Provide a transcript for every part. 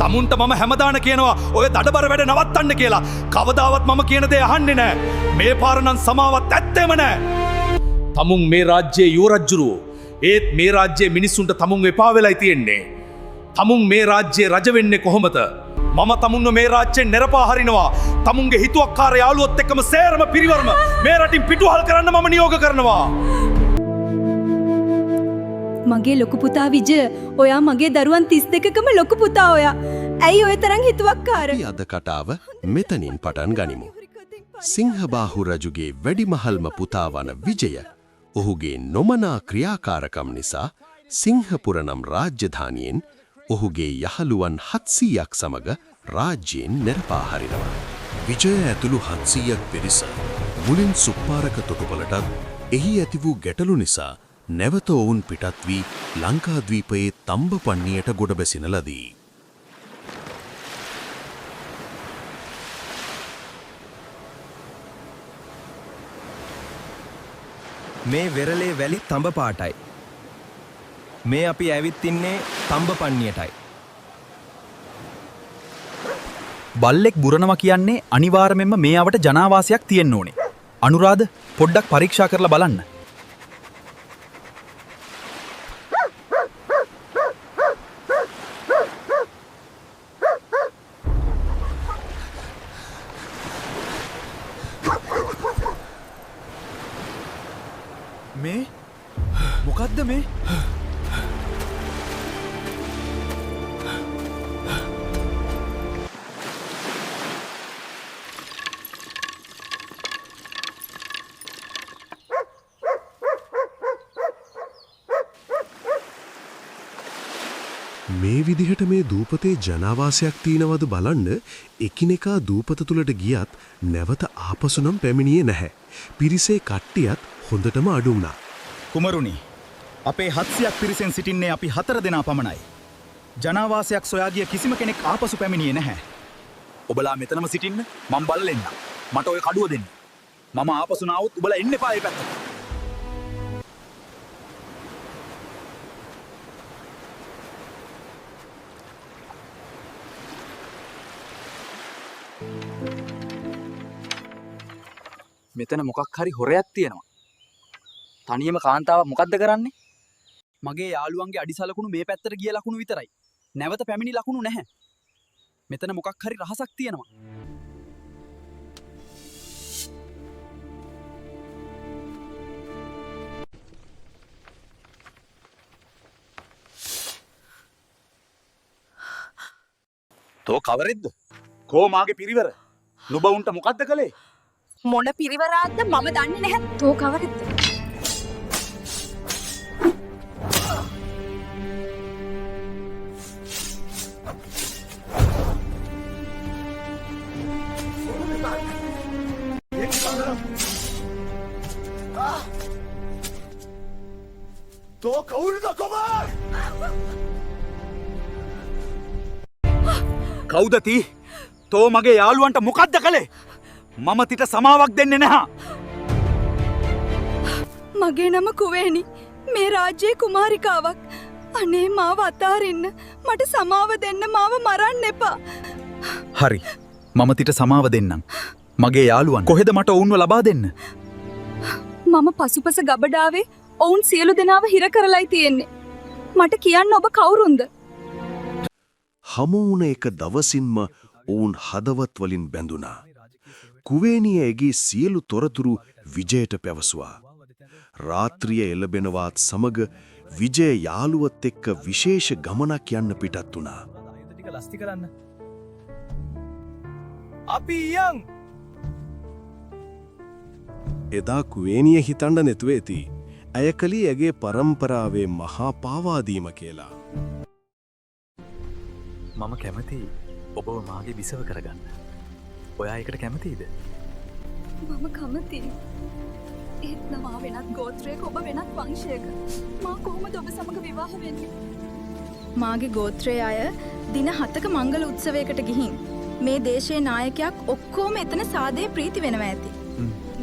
තමුන්ට මම හැමදාන කියනවා ඔය දඩබර වැඩ නවත්තන්න කියලා. කවදාවත් මම කියන දේ අහන්නේ නැහැ. මේ පාර නම් සමාවත් ඇත්තෙම නැහැ. තමුන් මේ රාජ්‍යයේ යුවරජ්ජුරුවෝ. ඒත් මේ රාජ්‍යයේ මිනිස්සුන්ට තමුන් එපා වෙලයි තියෙන්නේ. තමුන් මේ රාජ්‍යයේ රජ වෙන්නේ කොහොමද? මම තමුන්ව මේ රාජ්‍යයෙන් නෙරපා හරිනවා. තමුන්ගේ හිතුවක්කාර යාළුවොත් එක්කම සේරම පිරිවරම මේ රටින් පිටුවහල් කරන්න මම නියෝග කරනවා. මගේ ලොකු පුතා විජය, ඔයා මගේ දරුවන් 32කම ලොකු පුතා ඔයා. ඇයි ඔය තරම් හිතුවක්කාර? අද කතාව මෙතනින් පටන් ගනිමු. සිංහබාහු රජුගේ වැඩිමහල්ම පුතා වන විජය, ඔහුගේ නොමනා ක්‍රියාකාරකම් නිසා සිංහපුර නම් රාජධානියෙන් ඔහුගේ යහළුවන් 700ක් සමග රාජ්‍යයෙන් නෙරපා හරිනවා. විජය ඇතුළු 700ක් පිරිස මුලින් සුප්පාරක තොටුපළටත් එහි ඇති වූ ගැටලු නිසා නැවත ඔවුන් පිටත් වී ලංකාද්වීපයේ තම්බපන්නියට ගොඩ බැසින ලදී. මේ වෙරළේ වැලි තඹ පාටයි. මේ අපි ඇවිත් ඉන්නේ තඹපන්නියටයි. බල්ලෙක් බුරනවා කියන්නේ අනිවාර්යයෙන්ම මේ අවට ජනාවාසයක් තියෙන්න ඕනේ. අනුරාධ පොඩ්ඩක් පරීක්ෂා කරලා බලන්න. මේ මොකද්ද මේ? මේ විදිහට මේ දූපතේ ජනාවාසයක් තියෙනවද බලන්න. එකිනෙකා දූපත තුලට ගියත් නැවත ආපසු නම් පැමිණියේ නැහැ. පිරිසේ කට්ටියත් හොඳටම අඩු වුණා. කුමරුනි, අපේ 700ක් පිරිසෙන් සිටින්නේ අපි 4 දෙනා පමණයි. ජනාවාසයක් සොයා ගිය කිසිම කෙනෙක් ආපසු පැමිණියේ නැහැ. ඔබලා මෙතනම සිටින්න, මම බලලා එන්නම්. මට ඔය කඩුව දෙන්න. මම ආපසු නාවොත් ඔබලා එන්න එපා ඒ පැත්තට. මෙතන මොකක් හරි හොරයක් තියෙනවා. තනියම කාන්තාවක් මොකද්ද කරන්නේ? මගේ යාළුවන්ගේ අඩිසලකුණු මේ පැත්තට ගිය ලකුණු විතරයි. නැවත පැමිණි ලකුණු නැහැ. මෙතන මොකක් හරි රහසක් තියෙනවා. තෝ කවරෙද්ද? කෝ මාගේ පිරිවර? නුඹ උන්ට මොකද්ද කළේ? මොන පිරිවරාද්ද මම දන්නේ නැහැ. තෝ කවරෙද්ද? තෝ කවුරුද කොමාර්? කවුද තී? තෝ මගේ යාළුවන්ට මොකද්ද කළේ? මම තිට සමාවක් දෙන්නේ නැහැ. මගේ නම කුවේණි. මේ රාජ්‍යයේ කුමාරිකාවක්. අනේ මාව අතාරින්න. මට සමාව දෙන්න, මාව මරන්න එපා. හරි. මම තිට සමාව දෙන්නම්. මගේ යාළුවන් කොහෙද මට ඔවුන්ව ලබා දෙන්න? මම පසුපස ගබඩාවේ ඔවුන් සියලු දෙනාව හිර කරලයි තියෙන්නේ. මට කියන්න ඔබ කවුරුන්ද? හමු වුණ එක දවසින්ම ඔවුන් හදවත් වලින් බැඳුනා. කුවේණිය ඇගේ සියලු තොරතුරු විජයට පැවසුවා. රාත්‍රිය එළබෙනවාත් සමග විජය යාළුවත් එක්ක විශේෂ ගමනක් යන්න පිටත් වුණා. ටික ලස්ති කරන්න. අපි යන්. එදා කුවේණිය හිතන්න නැතුව ඇති. ඇය කලී ඇගේ පරම්පරාවේ මහා පාවාදීම කියලා. මම කැමති ඔබව මාගේ විසව කරගන්න. ඔයා එකට කැමතිද? මම කැමතියි. ඒත් මා වෙනත් ගෝත්‍රයක, ඔබ වෙනත් වංශයක. මා කොහොමද ඔබ සමග විවාහ වෙන්නේ? මාගේ ගෝත්‍රයේ අය දින 7ක මංගල උත්සවයකට ගිහින් මේ දේශයේ නායකයෙක් ඔක්කොම එතන සාදේ ප්‍රීති වෙනවා ඇති.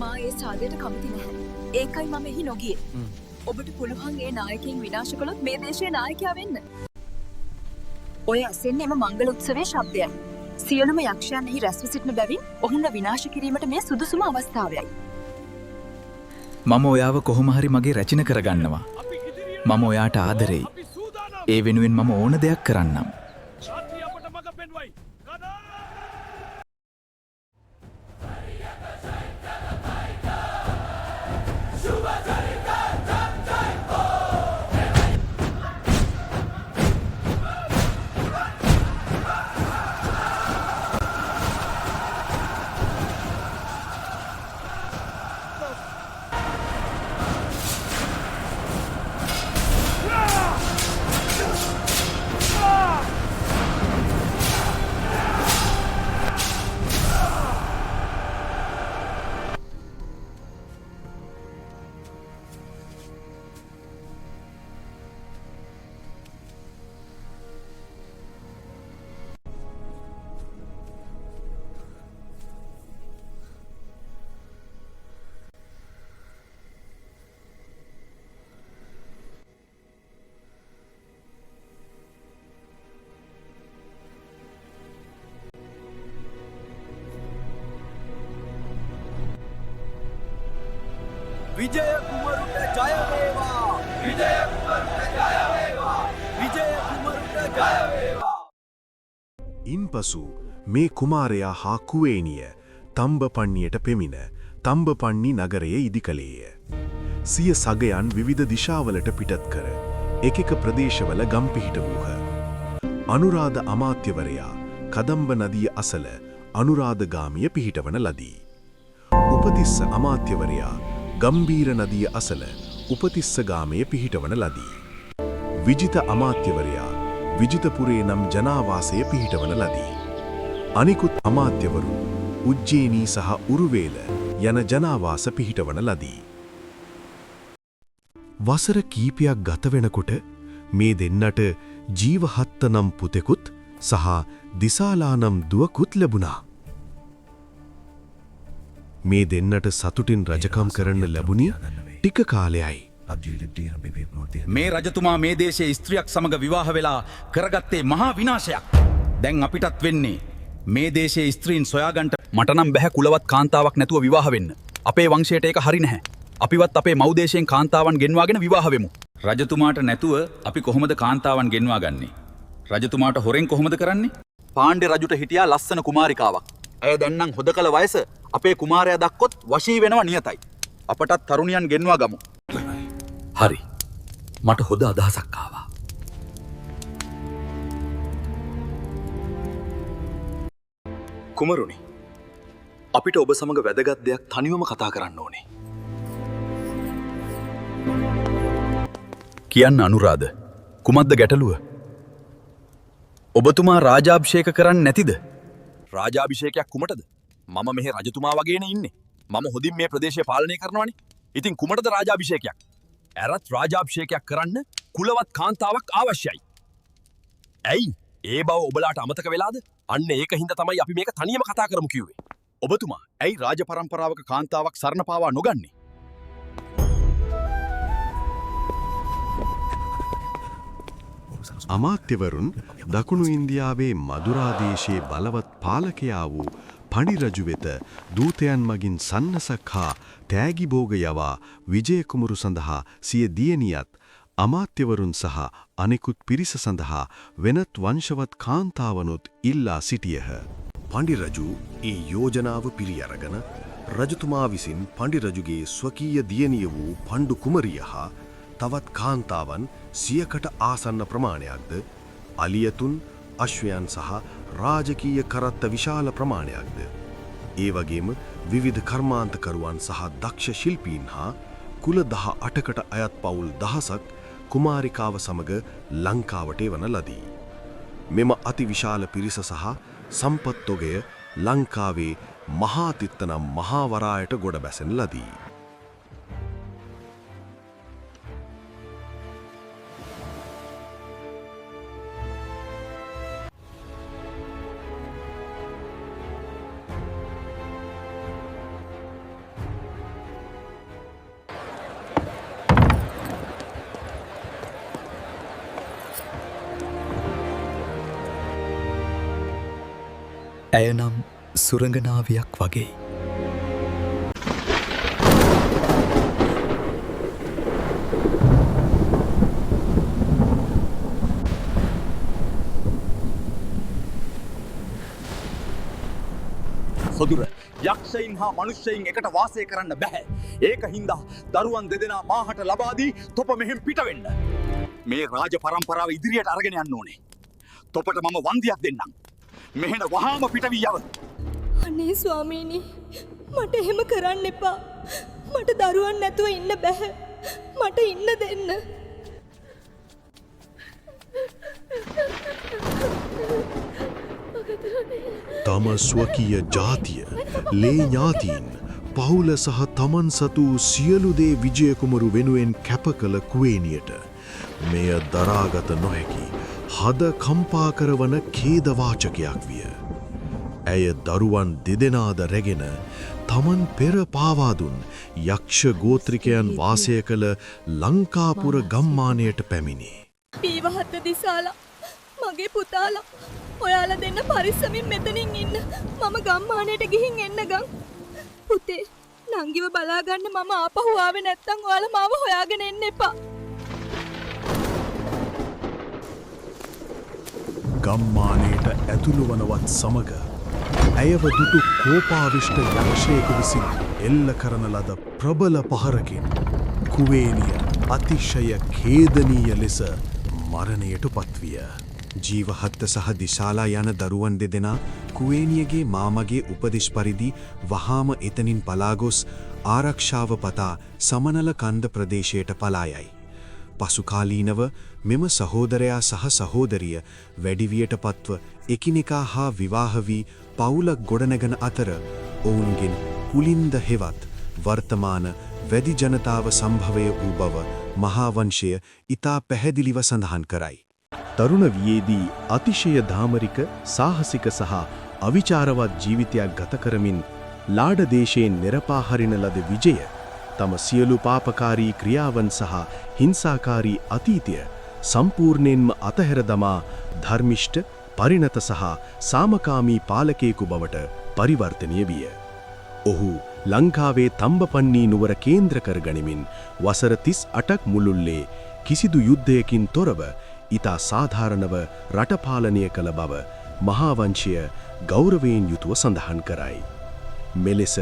මා ඒ සාදයට කැමති නැහැ. ඒකයි මම එහි නොගියේ. ඔබට පුළුවන් ඒ නායකයන් විනාශ කළොත් මේ දේශයේ නායකයා වෙන්න. ඔය ඇසෙන්නේ එම මංගල උත්සවයේ ශබ්දයයි. සියලුම යක්ෂයන් එහි රැස්ව සිටින බැවින් ඔවුන්ව විනාශ කිරීමට මේ සුදුසුම අවස්ථාවයයි. මම ඔයාව කොහොම හරි මගේ රැචින කරගන්නවා. මම ඔයාට ආදරෙයි. ඒ වෙනුවෙන් මම ඕන දෙයක් කරන්නම්. ශාන්තිය අපට මඟ පෙන්වයි. කදා! විජය කුමරුට ජය වේවා! විජය කුමරුට ජය වේවා! විජය කුමරුට ජය වේවා! ඉන්පසු මේ කුමාරයා හා කුවේනිය තම්බපන්නියට පෙමින තම්බපන්නි නගරයේ ඉදි කළේය. සිය සගයන් විවිධ දිශාවලට පිටත් කර එකක ප්‍රදේශවල ගම් පිහිට වූහ. අනුරාධ අමාත්‍යවරයා කදම්බ නදිය අසල අනුරාධගාමිය පිහිටවන ලදී. උපතිස්ස අමාත්‍යවරයා ගම්බීර නදිය අසල උපතිස්සගාමය පිහිටවන ලදී. විජිත අමාත්‍යවරයා විජිතපුරේ නම් ජනාවාසය පිහිටවන ලදී. අනිකුත් අමාත්‍යවරු උජ්ජේනී සහ උරුවේල යන ජනාවාස පිහිටවන ලදී. වසර කීපයක් ගත වෙනකොට මේ දෙන්නට ජීවහත්ත නම් පුතෙකුත් සහ දිසාලා නම් දුවකුත් ලැබුණා. මේ දෙන්නට සතුටින් රජකම් කරන්න ලැබුණි ටික කාලයයි. මේ රජතුමා මේ දේශයේ ස්ත්‍රියක් සමග විවාහ වෙලා කරගත්තේ මහා විනාශයක්. දැන් අපිටත් වෙන්නේ මේ දේශයේ ස්ත්‍රීන් සොයාගන්ට. මට නම් බැහැ කුලවත් කාන්තාවක් නැතුව විවාහ වෙන්න. අපේ වංශයට ඒක හරි නැහැ. අපිවත් අපේ මව්දේශයෙන් කාන්තාවන් ගෙන්වාගෙන විවාහ වෙමු. රජතුමාට නැතුව අපි කොහොමද කාන්තාවන් ගෙන්වා ගන්නේ? රජතුමාට හොරෙන් කොහොමද කරන්නේ? පාණ්ඩ්‍ය රජුට හිටියා ලස්සන කුමාරිකාවක්. ඇය දැන් නම් හොදකල වයස අපේ කුමාරයා දක්කොත් වශී වෙනවා නියතයි. අපටත් තරුණියන් ගෙන්වා ගමු. හරි. මට හොඳ අදහසක් ආවා. කුමරුනි, අපිට ඔබ සමග වැදගත් දෙයක් තනිවම කතා කරන්න ඕනේ. කියන්න අනුරාධ, කුමක්ද ගැටලුව? ඔබතුමා රාජාභිෂේක කරන්න නැතිද? රාජාභිෂේකයක් කුමටද? මම මෙහි රජතුමා වගේන ඉන්නේ. මම හොඳින් මේ ප්‍රදේශය පාලනය කරනවානේ. ඉතින් කුමටද රාජාභිෂේකයක්? ඇරත් රාජාභිෂේකයක් කරන්න කුලවත් කාන්තාවක් අවශ්‍යයි. ඇයි? ඒ බව ඔබලාට අමතක වෙලාද? අන්න ඒක හින්දා තමයි අපි මේක තනියම කතා කරමු කිව්වේ. ඔබතුමා ඇයි රාජ පරම්පරාවක කාන්තාවක් සරණ පාවා නොගන්නේ? අමාත්‍යවරුන් දකුණු ඉන්දියාවේ මදුරාදේශයේ බලවත් පාලකයා වූ පණි රජු වෙත දූතයන් මගින් සන්නසක් හා තෑගි භෝග යවා විජය කුමරු සඳහා සිය දියණියත් අමාත්‍යවරුන් සහ අනෙකුත් පිරිස සඳහා වෙනත් වංශවත් කාන්තාවනුත් ඉල්ලා සිටියහ. පණ්ඩි රජු ඒ යෝජනාව පිළි අරගෙන රජතුමා විසින් පණ්ඩි රජුගේ ස්වකීය දියණිය වූ පණ්ඩු කුමරිය හා තවත් කාන්තාවන් 100කට ආසන්න ප්‍රමාණයක්ද අලියතුන් අශ්වයන් සහ රාජකීය කරත්ත විශාල ප්‍රමාණයක්ද ඒ වගේම විවිධ කර්මාන්තකරුවන් සහ දක්ෂ ශිල්පීන් හා කුල 18කට අයත් පවුල් දහසක් කුමාරිකාව සමග ලංකාවට එවන ලදී. මෙම අතිවිශාල පිරිස සහ සම්පත් තොගය ලංකාවේ මහාතිත්ත නම් මහා වරායට ගොඩ බැසෙන ලදී. ඇය නම් සුරංගනාවියක් වගේ. සොදුර යක්ෂයින් හා මනුෂ්‍යයින් එකට වාසය කරන්න බැහැ. ඒක හින්දා දරුවන් දෙදෙනා මාහට ලබාදී තොප මෙහෙම පිටවෙන්න. මේ රාජ පරම්පරාව ඉදිරියට අරගෙන යන්න ඕනේ. තොපට මම වන්දියක් දෙන්නම්. මෙහෙන වහාම පිටවී යව. අනේ ස්වාමීනි මට එහෙම කරන්න එපා. මට දරුවන් නැතුව ඉන්න බැහැ. මට ඉන්න දෙන්න. තම ස්වකීය ජාතිය, ලේ ඥාතීන්, පවුල සහ තමන් සතු සියලු දේ විජය කුමරු වෙනුවෙන් කැප කළ කුවේනියට මෙය දරාගත නොහැකි හද කම්පා කරවන ඛේදවාචකයක් විය. ඇය දරුවන් දෙදෙනාද රැගෙන තමන් පෙර පාවා දුන් යක්ෂ ගෝත්‍රිකයන් වාසය කළ ලංකාපුර ගම්මානයට පැමිණි. පීවහත්ත දිසාලා මගේ පුතාලා ඔයාලා දෙන්න පරිස්සමින් මෙතනින් ඉන්න. මම ගම්මානයට ගිහින් එන්න ගම්. පුතේ නංගිව බලා ගන්න මම ආපහු ආවේ නැත්තම් ඔයාලා මාව හොයාගෙන එන්න එපා. ගම්මානයට ඇතුළු වනවත් සමග ඇයව දුටු කෝපාවිෂ්ට යක්ෂයෙකු විසින් එල්ල කරන ලද ප්‍රබල පහරකින් කුවේනිය අතිශය ඛේදනීය ලෙස මරණයට පත්විය. ජීවහත්ත සහ දිශාලා යන දරුවන් දෙදෙනා කුවේනියගේ මාමගේ උපදෙස් පරිදි වහාම එතනින් පලා ගොස් ආරක්ෂාව පතා සමනල කන්ද ප්‍රදේශයට පලා යයි. පසුකාලීනව මෙම සහෝදරයා සහ සහෝදරිය වැඩිවියට පත්ව එකිනෙකා හා විවාහ වී පවුලක් ගොඩනැගෙන අතර ඔවුන්ගෙන් පුලින්ද හෙවත් වර්තමාන වැඩි ජනතාව සම්භවය වූ බව මහාවංශය ඉතා පැහැදිලිව සඳහන් කරයි. තරුණ වියේදී අතිශය ධාමරික, සාහසික සහ අවිචාරවත් ජීවිතයක් ගත කරමින් ලාඩ දේශයෙන් නිරපා හරින ලද විජය තම සියලු පාපකාරී ක්‍රියාවන් සහ හිංසාකාරී අතීතය සම්පූර්ණයෙන්ම අතහැර දමා ධර්මිෂ්ඨ, පරිණත සහ සාමකාමී පාලකයෙකු බවට පරිවර්තනය විය. ඔහු ලංකාවේ තම්බපන්නී නුවර කේන්ද්‍ර කර ගනිමින් වසර 38ක් මුළුල්ලේ කිසිදු යුද්ධයකින් තොරව ඉතා සාධාරණව රට පාලනය කළ බව මහාවංශය ගෞරවයෙන් යුතුව සඳහන් කරයි. මෙලෙස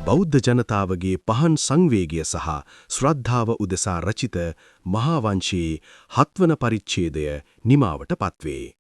බෞද්ධ ජනතාවගේ පහන් සංවේගය සහ ශ්‍රද්ධාව උදෙසා රචිත මහාවංශයේ 7 වන පරිච්ඡේදය නිමාවට පත්වේ.